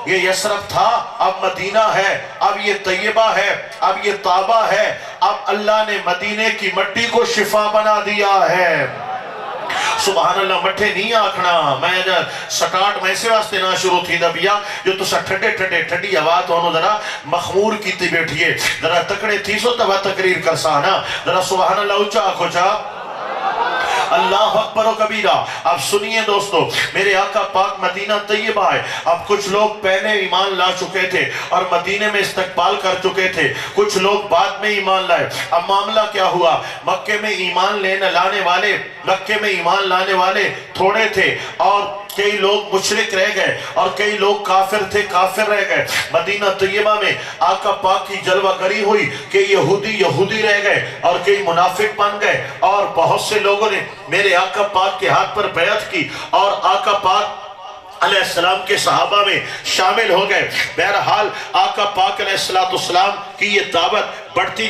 یہ یثرب تھا، اب مدینہ ہے، اب یہ طیبہ ہے، اب یہ طابہ ہے، اب اللہ نے مدینے کی مٹی کو شفا بنا دیا ہے۔ سبحان اللہ، مٹھے نہیں آکھنا، میں سٹارٹ میں سے واسطے نہ شروع تھی دا بیا جو تو سا ٹھڈی آواز ہونو ذرا مخمور کی تی بیٹھئے ذرا تکڑے تھی سو تبا تقریر کرسانا، ذرا سبحان اللہ اچھا آکھو چا اللہ اکبر و کبیرہ۔ اب سنیے دوستو، میرے آقا پاک مدینہ طیبہ ہے، اب کچھ لوگ پہلے ایمان لا چکے تھے اور مدینے میں استقبال کر چکے تھے، کچھ لوگ بعد میں ایمان لائے۔ اب معاملہ کیا ہوا، مکے میں ایمان لانے والے تھوڑے تھے اور کئی لوگ مشرک رہ گئے اور کئی لوگ کافر تھے، کافر رہ گئے۔ مدینہ طیبہ میں آقا پاک کی جلوہ گری ہوئی کہ یہودی رہ گئے اور کئی منافق بن گئے، اور بہت سے لوگوں نے میرے آقا پاک کے ہاتھ پر بیعت کی اور آقا پاک علیہ السلام کے صحابہ میں شامل ہو گئے۔ بہرحال آقا پاک علیہ السلام کی یہ دعوت بڑھتی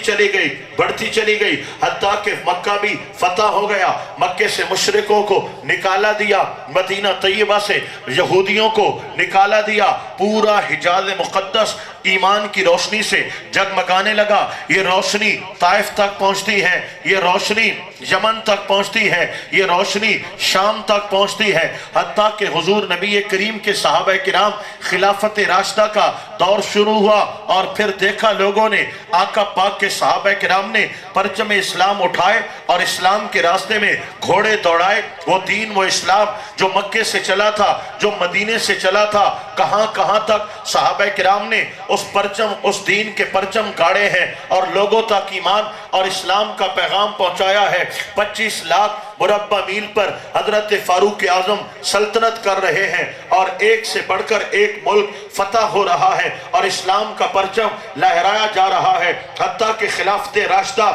چلی گئی حتیٰ کہ مکہ بھی فتح ہو گیا، مکے سے مشرکوں کو نکالا دیا، مدینہ طیبہ سے یہودیوں کو نکالا دیا، پورا حجاز مقدس ایمان کی روشنی سے جگمگانے لگا۔ یہ روشنی طائف تک پہنچتی ہے، یہ روشنی یمن تک پہنچتی ہے، یہ روشنی شام تک پہنچتی ہے، حتیٰ کہ حضور نبی کریم کے صحابہ کرام خلافت راشدہ کا دور شروع ہوا اور پھر دیکھا لوگوں نے، آقا پاک کے صحابہ کرام نے پرچم اسلام اٹھائے اور اسلام کے راستے میں گھوڑے دوڑائے۔ وہ دین، وہ اسلام جو مکے سے چلا تھا، جو مدینے سے چلا تھا، کہاں تک صحابہ کرام نے اس دین کے پرچم گاڑے ہیں اور لوگوں تک ایمان اور اسلام کا پیغام پہنچایا ہے۔ 25 لاکھ مربع میل پر حضرت فاروق اعظم سلطنت کر رہے ہیں اور ایک سے بڑھ کر ایک ملک فتح ہو رہا ہے اور اسلام کا پرچم لہرایا جا رہا ہے، حتیٰ کہ خلافت راشدہ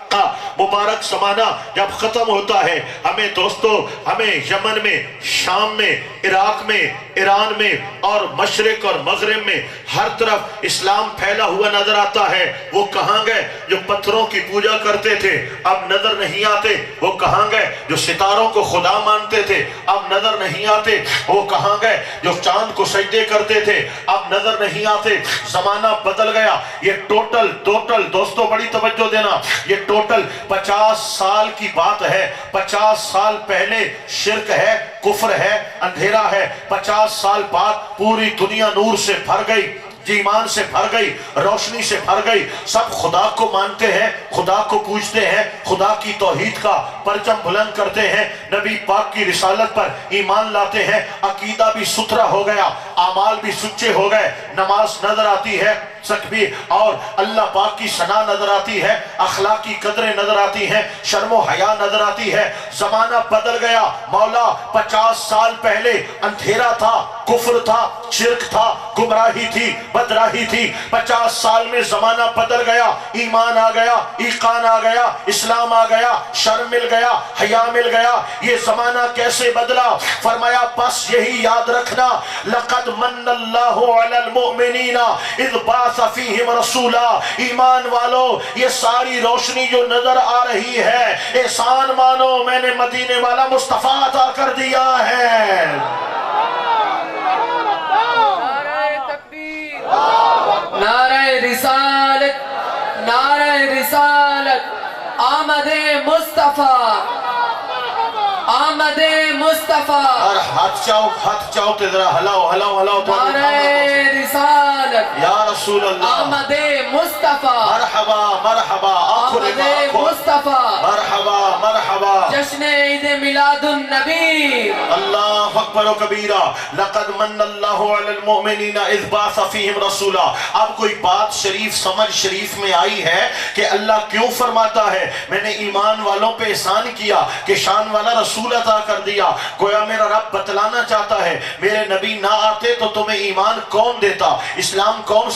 کا مبارک زمانہ جب ختم ہوتا ہے، ہمیں یمن میں، شام میں، عراق میں، ایران میں اور مشرق اور مغرب میں ہر طرف اسلام پھیلا ہوا نظر آتا ہے۔ وہ کہاں گئے جو پتھروں کی پوجا کرتے تھے، اب نظر نہیں آتے۔ وہ کہاں گئے جو ستاروں کو خدا مانتے تھے، اب نظر نہیں آتے۔ وہ کہاں گئے جو چاند کو سجدے کرتے تھے، اب نظر نہیں آتے۔ زمانہ بدل گیا۔ یہ ٹوٹل دوستو بڑی توجہ دینا، یہ ٹوٹل 50 سال کی بات ہے۔ 50 سال پہلے شرک ہے، کفر ہے، اندھیرا ہے۔ 50 سال بعد پوری دنیا نور سے بھر گئی، ایمان سے بھر گئی، روشنی سے بھر گئی۔ سب خدا کو مانتے ہیں، خدا کو پوجتے ہیں، خدا کی توحید کا پرچم بلند کرتے ہیں، نبی پاک کی رسالت پر ایمان لاتے ہیں۔ عقیدہ بھی ستھرا ہو گیا، اعمال بھی سچے ہو گئے، نماز نظر آتی ہے سکبی اور اللہ پاک کی ثنا نظر آتی ہے، اخلاقی قدریں نظر آتی ہیں، شرم و حیا نظر آتی ہے۔ زمانہ بدل گیا مولا۔ 50 سال پہلے اندھیرا تھا، کفر تھا، شرک تھا، گمراہی تھی، بدراہی تھی۔ 50 سال میں زمانہ بدل گیا، ایمان آ گیا، ایقان آ گیا، اسلام آ گیا، شرم مل گیا، حیا مل گیا۔ یہ زمانہ کیسے بدلا؟ فرمایا بس یہی یاد رکھنا، لقد من اللہ علی المؤمنین اذ بعث فیہم رسولا۔ ایمان والو، یہ ساری روشنی جو نظر آ رہی ہے، احسان مانو، میں نے مدینے والا مصطفیٰ عطا کر دیا ہے۔ نعرہ رسالت، نعرہ رسالت، آمد مصطفیٰ، آمد مصطفیٰ۔ اور ہاتھ چاہو تے ذرا ہلاؤ نعرہ رسالت، یا رسول اللہ، آمد مصطفیٰ، مرحبا آمد مصطفیٰ، مرحبا۔ جشن عید میلاد النبی۔ اللہ اکبر و کبیرہ۔ لقد من اللہ علی المؤمنین اذ بعث فیہم رسولا۔ اب کوئی بات شریف میں آئی ہے کہ اللہ کیوں فرماتا ہے میں نے ایمان والوں پہ احسان کیا کہ شان والا رسول عطا کر دیا؟ گویا میرا رب بتلانا چاہتا ہے میرے نبی نہ آتے تو تمہیں ایمان کون دیتا، اسلام کون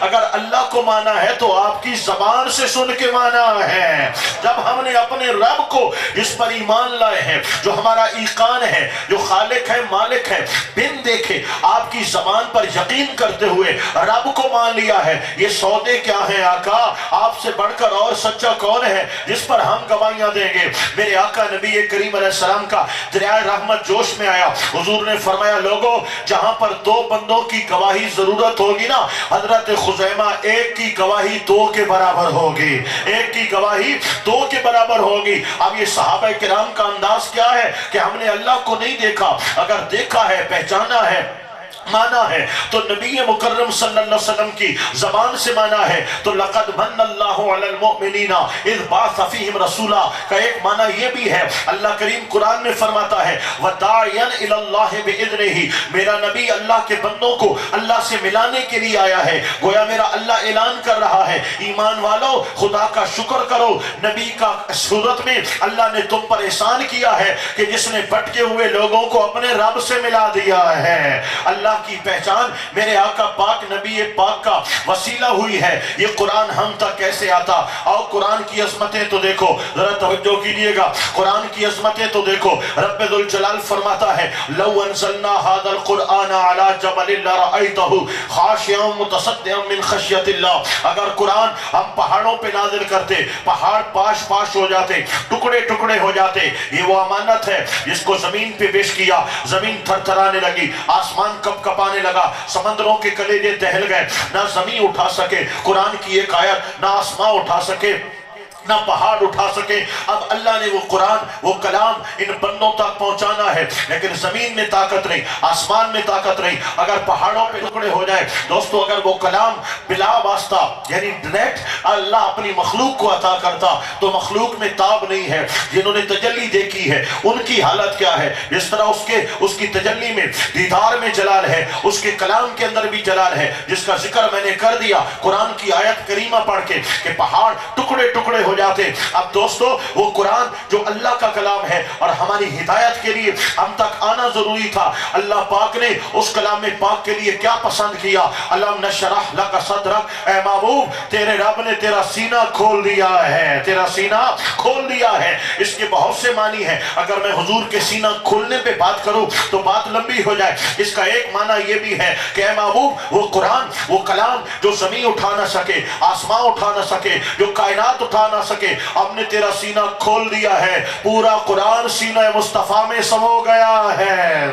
اگر اللہ کو مانا ہے تو آپ کی زبان سے سن کے مانا ہے. جب ہم نے اپنے رب کو جس پر ایمان لائے ہیں, جو ہمارا ایقان ہے, جو خالق ہے, مالک ہے, بن دیکھے آپ کی زبان پر یقین کرتے ہوئے رب کو مان لیا ہے, یہ سودے کیا ہیں آقا؟ آپ سے بڑھ کر اور سچا کون ہے جس پر ہم گواہیاں دیں گے؟ میرے آقا نبی کریم علیہ السلام کا دریائے رحمت جوش میں آیا. حضور نے فرمایا لوگوں, جہاں پر دو بندوں کی گواہی ضرورت ہوگی نا, حضرت خزیمہ ایک کی گواہی دو کے برابر ہوگی, ایک کی گواہی دو کے برابر ہوگی. اب یہ صحابہ کرام کا انداز کیا ہے کہ ہم نے اللہ کو نہیں دیکھا, اگر دیکھا ہے, پہچانا ہے, مانا ہے تو نبی مکرم صلی اللہ علیہ وسلم کی زبان سے مانا ہے. تو لقد من اللہ علی المؤمنین اذ بعث فیہم رسولا کا ایک معنی یہ بھی ہے. اللہ کریم قرآن میں فرماتا ہے وداعیا الی اللہ باذنہ, میرا نبی اللہ کے بندوں کو اللہ سے ملانے کے لیے آیا ہے. گویا میرا اللہ اعلان کر رہا ہے ایمان والو خدا کا شکر کرو, نبی کا صورت میں اللہ نے تم پر احسان کیا ہے کہ جس نے بھٹکے ہوئے لوگوں کو اپنے رب سے ملا دیا ہے. اللہ کی پہچان میرے آقا پاک نبی پاک کا وسیلہ ہوئی ہے. یہ قرآن ہم تک کیسے آتا؟ اور قرآن کی عظمتیں تو دیکھو, ذرا توجہ کیجئے گا, قرآن کی عظمتیں تو دیکھو. رب ذوالجلال فرماتا ہے لو انزلنا هذا القرآن على جبل لرأيته خاشعا متصدعا من خشیت اللہ. اگر قرآن ہم پہاڑوں پہ نازل کرتے, پہاڑ پاش پاش ہو جاتے, ٹکڑے ٹکڑے ہو جاتے. یہ وہ امانت ہے جس کو زمین پہ پیش کیا, زمین تھر تھرانے لگی, آسمان کب کپانے لگا, سمندروں کے کلیجے دہل گئے, نہ زمین اٹھا سکے قرآن کی ایک آیت, نہ آسمان اٹھا سکے, نہ پہاڑ اٹھا سکے. اب اللہ نے وہ قرآن, وہ کلام ان بندوں تک پہنچانا ہے, لیکن زمین میں طاقت نہیں, آسمان میں طاقت نہیں. اگر پہاڑوں پہ ٹکڑے ہو جائے دوستو, اگر وہ کلام بلا واسطہ یعنی ڈائریکٹ اللہ اپنی مخلوق کو عطا کرتا تو مخلوق میں تاب نہیں ہے. جنہوں نے تجلی دیکھی ہے ان کی حالت کیا ہے؟ جس طرح اس کی تجلی میں, دیدار میں جلال ہے, اس کے کلام کے اندر بھی جلال ہے, جس کا ذکر میں نے کر دیا قرآن کی آیت کریمہ پڑھ کے کہ پہاڑ ٹکڑے ٹکڑے ہو جاتے. اب دوستو وہ قرآن جو اللہ کا کلام ہے اور ہماری ہدایت کے لیے ہم تک آنا ضروری تھا, اللہ پاک نے اس کلام پاک کے لیے کیا پسند کیا؟ الم نشرح لک صدرک, اے محبوب تیرے رب نے تیرا سینہ کھول دیا ہے, تیرا سینہ کھول دیا ہے. اس کے بہت سے معنی ہیں, اگر میں حضور کے سینہ کھولنے پہ بات کروں تو بات لمبی ہو جائے. اس کا ایک معنی یہ بھی ہے کہ اے محبوب وہ قرآن, وہ کلام جو زمین اٹھا نہ سکے, آسمان اٹھا نہ سکے, جو کائنات اٹھا نہ سکے, ہم نے تیرا سینہ کھول دیا ہے. پورا قرآن سینہ مصطفیٰ میں سمو گیا ہے.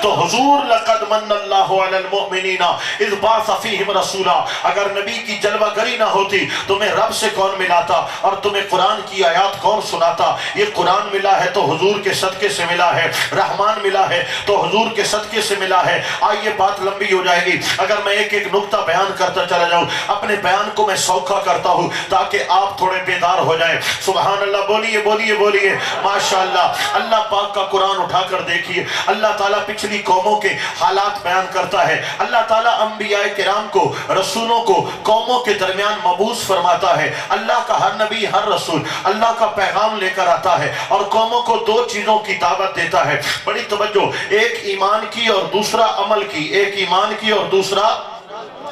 تو حضور لقد من اللہ علی المؤمنین اذ بعث فیہم رسولا, اگر نبی کی جلوہ گری نہ ہوتی تمہیں رب سے کون ملاتا اور تمہیں قرآن کی آیات کون سناتا؟ یہ قرآن ملا ہے تو حضور کے صدقے سے ملا ہے, رحمان ملا ہے تو حضور کے صدقے سے ملا ہے. آئیے بات لمبی ہو جائے گی, اگر میں ایک ایک نقطہ بیان کرتا چلا جاؤں, اپنے بیان کو میں سوکھا کرتا ہوں تاکہ آپ تھوڑے بیدار ہو جائیں. سبحان اللہ, بولیے بولیے بولیے ماشاءاللہ. اللہ پاک کا قرآن اٹھا کر دیکھیے, اللہ تعالیٰ پچھلی قوموں کے حالات بیان کرتا ہے. اللہ تعالیٰ انبیاء کرام کو, رسولوں کو قوموں کے درمیان مبعوث فرماتا ہے. اللہ کا ہر نبی, ہر رسول اللہ کا پیغام لے کر آتا ہے اور قوموں کو دو چیزوں کی دعوت دیتا ہے. بڑی توجہ, ایک ایمان کی اور دوسرا عمل کی, ایک ایمان کی اور دوسرا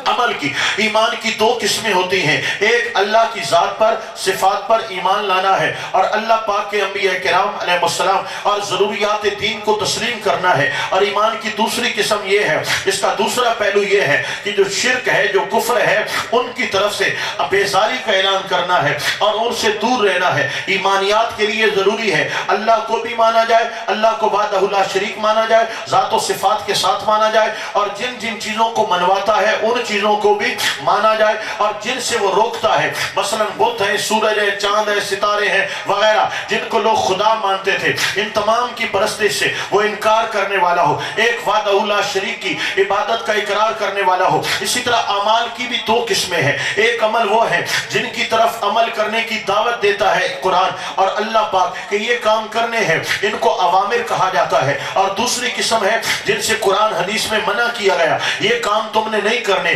عمل کی. ایمان کی دو قسمیں ہوتی ہیں, ایک اللہ کی ذات پر, صفات پر ایمان لانا ہے اور اللہ پاک کے انبیاء کرام علیہ السلام اور ضروریات دین کو تسلیم کرنا ہے. اور ایمان کی دوسری قسم یہ ہے, اس کا دوسرا پہلو یہ ہے کہ جو شرک ہے, جو کفر ہے, ان کی طرف سے بیزاری کا اعلان کرنا ہے اور ان سے دور رہنا ہے. ایمانیات کے لیے ضروری ہے اللہ کو بھی مانا جائے, اللہ کو وحدہ لا شریک مانا جائے, ذات و صفات کے ساتھ مانا جائے, اور جن جن چیزوں کو منواتا ہے ان چیزوں کو بھی مانا جائے, اور جن سے وہ روکتا ہے, مثلا بت ہے, سورج ہے, چاند ہے, ستارے ہیں وغیرہ, جن کو لوگ خدا مانتے تھے, ان تمام کی پرستش سے وہ انکار کرنے والا ہو, ایک وحدہ لا شریک کی عبادت کا اقرار کرنے والا ہو. اسی طرح اعمال کی بھی دو قسمیں ہیں, ایک عمل وہ ہے جن کی طرف عمل کرنے کی دعوت دیتا ہے قرآن اور اللہ پاک کہ یہ کام کرنے ہیں, ان کو اوامر کہا جاتا ہے, اور دوسری قسم ہے جن سے قرآن حدیث میں منع کیا گیا, یہ کام تم نے نہیں کرنے,